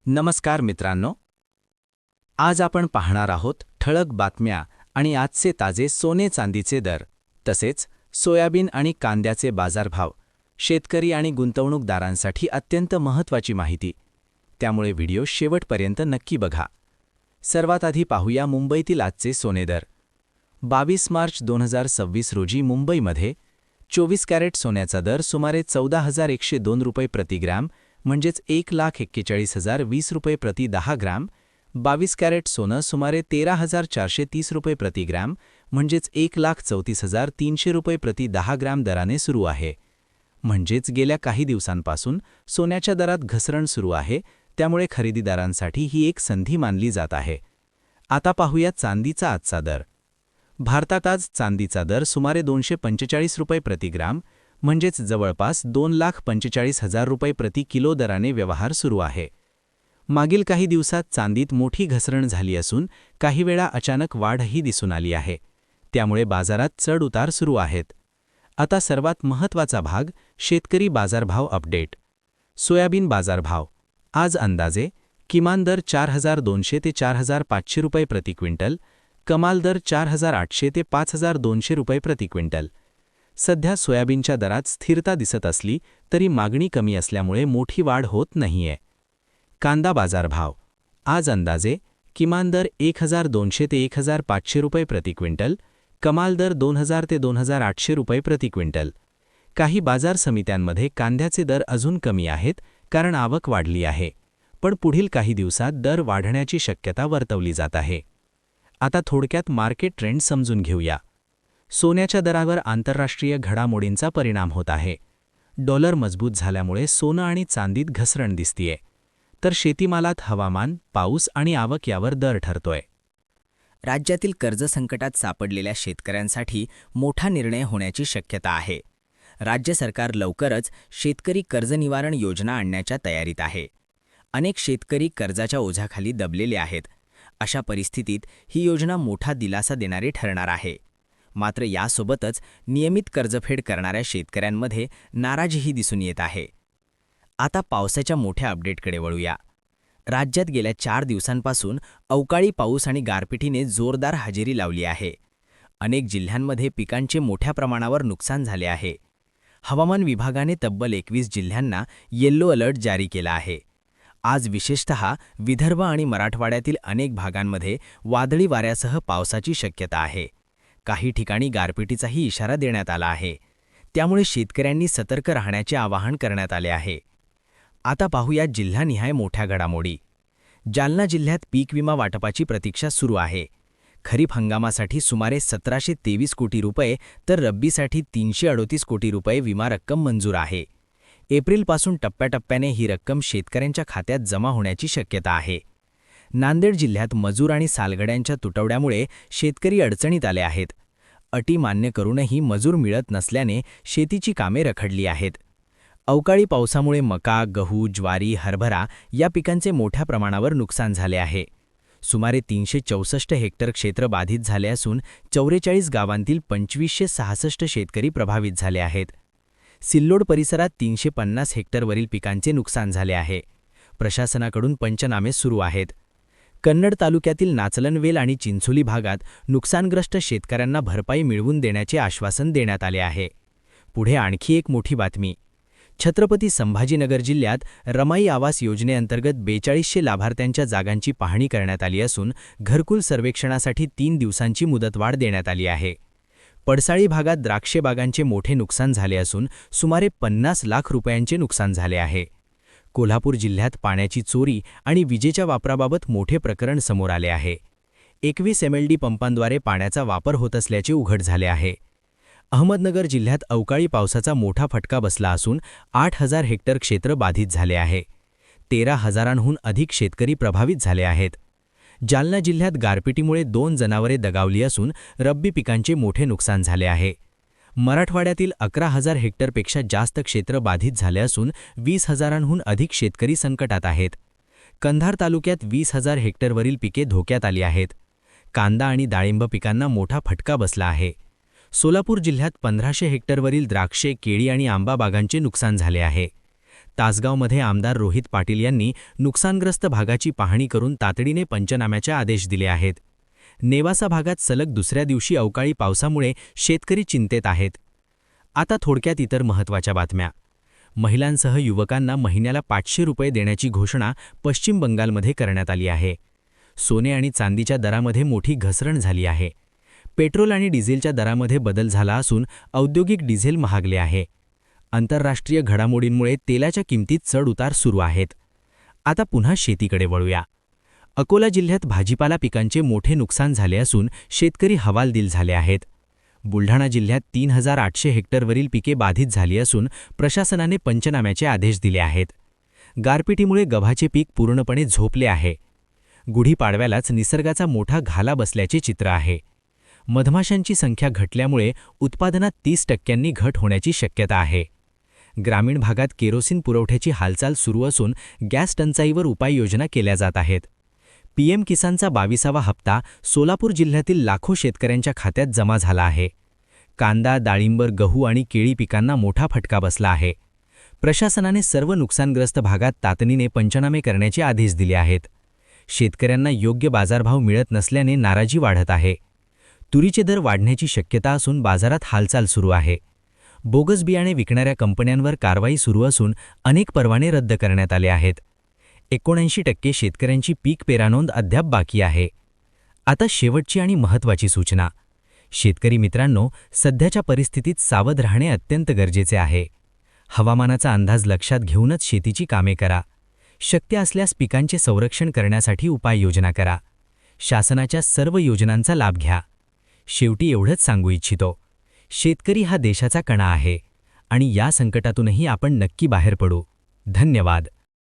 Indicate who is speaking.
Speaker 1: नमस्कार मित्रांनो, आज आपण पाहणार आहोत ठळक बातम्या आणि आजचे ताजे सोने चांदीचे दर, तसेच सोयाबीन आणि कांद्याचे बाजारभाव, शेतकरी आणि गुंतवणूकदारांसाठी अत्यंत महत्त्वाची माहिती. त्यामुळे व्हिडिओ शेवटपर्यंत नक्की बघा. सर्वात आधी पाहूया मुंबईतील आजचे सोने दर. 22 मार्च 2026 रोजी मुंबईमध्ये 24 कॅरेट सोन्याचा दर सुमारे 14,102 रुपये प्रति ग्रॅम म्हणजेच 1,41,020 रुपये प्रति 10 ग्रॅम. 22 कॅरेट सोनं सुमारे 13,430 रुपये प्रति ग्रॅम म्हणजेच 1,34,300 रुपये प्रति 10 ग्रॅम दराने सुरू आहे. म्हणजेच गेल्या काही दिवसांपासून सोन्याच्या दरात घसरण सुरू आहे, त्यामुळे खरेदीदारांसाठी ही एक संधी मानली जात आहे. आता पाहूया चांदीचा आजचा दर. भारतात आज चांदीचा दर सुमारे 245 रुपये प्रति ग्रॅम म्हणजेच जवळपास 2,45,000 रुपये प्रति किलो दराने व्यवहार सुरू आहे. मागील काही दिवसात चांदीत मोठी घसरण झाली असून काही वेळा अचानक वाढही दिसून आली आहे. त्यामुळे बाजारात चढ-उतार सुरू आहेत. आता सर्वात महत्त्वाचा भाग, शेतकरी बाजारभाव अपडेट. सोयाबीन बाजारभाव. आज अंदाजे किमान दर 4,200 ते 4,500 रुपये प्रति क्विंटल, कमाल दर 4,800 ते 5,200 रुपये प्रति क्विंटल. सध्या सोयाबीनच्या दरात स्थिरता दिसत असली तरी मागणी कमी असल्यामुळे मोठी वाढ होत नाहीये. कांदा बाजारभाव. आज अंदाजे किमान दर 1,200 ते 1,500 रुपये प्रति क्विंटल, कमाल दर 2,000 ते 2,800 रुपये प्रति क्विंटल. काही बाजार समित्यांमध्ये कांद्याचे दर अजून कमी आहेत कारण आवक वाढली आहे, पण पुढील काही दिवसात दर वाढण्याची शक्यता वर्तवली जात आहे. आता थोडक्यात मार्केट ट्रेंड समजून घेऊया. सोन्याच्या दरावर आंतरराष्ट्रीय घडामोडींचा परिणाम होत आहे. डॉलर मजबूत झाल्यामुळे सोनं आणि चांदीत घसरण दिसतीये, तर शेतीमालात हवामान, पाऊस आणि आवक यावर दर ठरतोय.
Speaker 2: राज्यातील कर्ज संकटात सापडलेल्या शेतकऱ्यांसाठी मोठा निर्णय होण्याची शक्यता आहे. राज्य सरकार लवकरच शेतकरी कर्ज निवारण योजना आणण्याच्या तयारीत आहे. अनेक शेतकरी कर्जाच्या ओझ्याखाली दबलेले आहेत. अशा परिस्थितीत ही योजना मोठा दिलासा देणारी ठरणार आहे. मात्र यासोबतच नियमित कर्जफेड करणाऱ्या शेतकऱ्यांमध्ये नाराजीही दिसून येत आहे. आता पावसाच्या मोठ्या अपडेटकडे वळूया. राज्यात गेल्या 4 दिवसांपासून अवकाळी पाऊस आणि गारपिटीने जोरदार हजेरी लावली आहे. अनेक जिल्ह्यांमध्ये पिकांचे मोठ्या प्रमाणावर नुकसान झाले आहे. हवामान विभागाने तब्बल 21 जिल्ह्यांना येलो अलर्ट जारी केला आहे. आज विशेषतः विदर्भ आणि मराठवाड्यातील अनेक भागांमध्ये वादळी वाऱ्यासह पावसाची शक्यता आहे. काही ठिकाणी गारपिटीचाही इशारा देण्यात आला आहे. त्यामुळे शेतकऱ्यांनी सतर्क राहण्याचे आवाहन करण्यात आले आहे. आता पाहूया जिल्हानिहाय मोठ्या घडामोडी. जालना जिल्ह्यात पीक विमा वाटपाची प्रतीक्षा सुरू आहे. खरीप हंगामासाठी सुमारे 1,723 कोटी रुपये तर रब्बीसाठी 338 कोटी रुपये विमा रक्कम मंजूर आहे. एप्रिलपासून टप्प्याटप्प्याने ही रक्कम शेतकऱ्यांच्या खात्यात जमा होण्याची शक्यता आहे. नांदेड जिल्ह्यात मजूर आणि सालगड्यांच्या तुटवड्यामुळे शेतकरी अडचणीत आले आहेत. अटी मान्य करूनही मजूर मिळत नसल्याने शेतीची कामे रखडली आहेत. अवकाळी पावसामुळे मका, गहू, ज्वारी, हरभरा या पिकांचे मोठ्या प्रमाणावर नुकसान झाले आहे. सुमारे 364 हेक्टर क्षेत्र बाधित झाले असून 44 गावांतील 2,566 शेतकरी प्रभावित झाले आहेत. सिल्लोड परिसरात 350 हेक्टरवरील पिकांचे नुकसान झाले आहे. प्रशासनाकडून पंचनामे सुरू आहेत. कन्नड तालुक्यातील नाचलनवेल आणि चिंचोली भागात नुकसानग्रस्त शेतकऱ्यांना भरपाई मिळवून देण्याचे आश्वासन देण्यात आले आहे. पुढे आणखी एक मोठी बातमी. छत्रपती संभाजीनगर जिल्ह्यात रमाई आवास योजनेअंतर्गत 4200 लाभार्थ्यांच्या जागांची पाहणी करण्यात आली असून घरकुल सर्वेक्षणासाठी 3 दिवसांची मुदतवाढ देण्यात आली आहे. पडसाळी भागात द्राक्षे बागांचे मोठे नुकसान झाले असून सुमारे 50 लाख रुपयांचे नुकसान झाले आहे. कोल्हापूर जिल्ह्यात पाण्याची चोरी आणि विजेच्या वापराबाबत मोठे प्रकरण समोर आले आहे. 21 MLD पंपांद्वारे पाण्याचा वापर होत असल्याचे उघड झाले आहे. अहमदनगर जिल्ह्यात अवकाळी पावसाचा मोठा फटका बसला असून 8,000 हेक्टर क्षेत्र बाधित झाले आहे. 13,000हून अधिक शेतकरी प्रभावित झाले आहेत. जालना जिल्ह्यात गारपिटीमुळे 2 जनावरे दगावली असून रब्बी पिकांचे मोठे नुकसान झाले आहे. मराठवाड्यातील 11,000 हेक्टरपेक्षा जास्त क्षेत्र बाधित झाले असून 20,000हून अधिक शेतकरी संकटात आहेत. कंधार तालुक्यात 20,000 हेक्टरवरील पिके धोक्यात आली आहेत. कांदा आणि डाळिंब पिकांना मोठा फटका बसला आहे. सोलापूर जिल्ह्यात 1,500 हेक्टरवरील द्राक्षे, केळी आणि आंबा बागांचे नुकसान झाले आहे. तासगावमध्ये आमदार रोहित पाटील यांनी नुकसानग्रस्त भागाची पाहणी करून तातडीने पंचनाम्याचे आदेश दिले आहेत. नेवासा भागात सलग दुसऱ्या दिवशी अवकाळी पावसामुळे शेतकरी चिंतेत आहेत. आता थोडक्यात इतर महत्त्वाच्या बातम्या. महिलांसह युवकांना महिन्याला 500 रुपये देण्याची घोषणा पश्चिम बंगालमध्ये करण्यात आली आहे. सोने आणि चांदीच्या दरामध्ये मोठी घसरण झाली आहे. पेट्रोल आणि डिझेलच्या दरामध्ये बदल झाला असून औद्योगिक डिझेल महागले आहे. आंतरराष्ट्रीय घडामोडींमुळे तेलाच्या किमतीत चढ-उतार सुरू आहेत. आता पुन्हा शेतीकडे वळूया. अकोला जिल्ह्यात भाजीपाला पिकांचे मोठे नुकसान झाले असून शेतकरी हवालदिल झाले आहेत. बुलढाणा जिल्ह्यात 3800 हेक्टरवरील पिके बाधित झाली असून प्रशासनाने पंचनाम्याचे आदेश दिले आहेत. गारपिटीमुळे गव्हाचे पीक पूर्णपणे झोपले आहे. गुढीपाडव्यालाच निसर्गाचा मोठा घाला बसल्याचे चित्र आहे. मधमाशांची संख्या घटल्यामुळे उत्पादनात 30% घट होण्याची शक्यता आहे. ग्रामीण भागात केरोसिन पुरवठ्याची हालचाल सुरू असून गॅस टंचाईवर उपाययोजना केल्या जात आहेत. पीएम किसानचा 22वा हप्ता सोलापूर जिल्ह्यातील लाखो शेतकऱ्यांच्या खात्यात जमा झाला आहे. कांदा, डाळिंबर, गहू आणि केळी पिकांना मोठा फटका बसला आहे. प्रशासनाने सर्व नुकसानग्रस्त भागात तातडीने पंचनामे करण्याचे आदेश दिले आहेत. शेतकऱ्यांना योग्य बाजारभाव मिळत नसल्याने नाराजी वाढत आहे. तुरीचे दर वाढण्याची शक्यता असून बाजारात हालचाल सुरू आहे. बोगस बियाणे विकणाऱ्या कंपन्यांवर कारवाई सुरू असून अनेक परवाने रद्द करण्यात आले आहेत. 79% शेतकऱ्यांची पीक पेरानोंद अद्याप बाकी आहे. आता शेवटची आणि महत्त्वाची सूचना. शेतकरी मित्रांनो, सध्याच्या परिस्थितीत सावध राहणे अत्यंत गरजेचे आहे. हवामानाचा अंदाज लक्षात घेऊनच शेतीची कामे करा. शक्य असल्यास पिकांचे संरक्षण करण्यासाठी उपाययोजना करा. शासनाच्या सर्व योजनांचा लाभ घ्या. शेवटी एवढंच सांगू इच्छितो, शेतकरी हा देशाचा कणा आहे आणि या संकटातूनही आपण नक्की बाहेर पडू. धन्यवाद.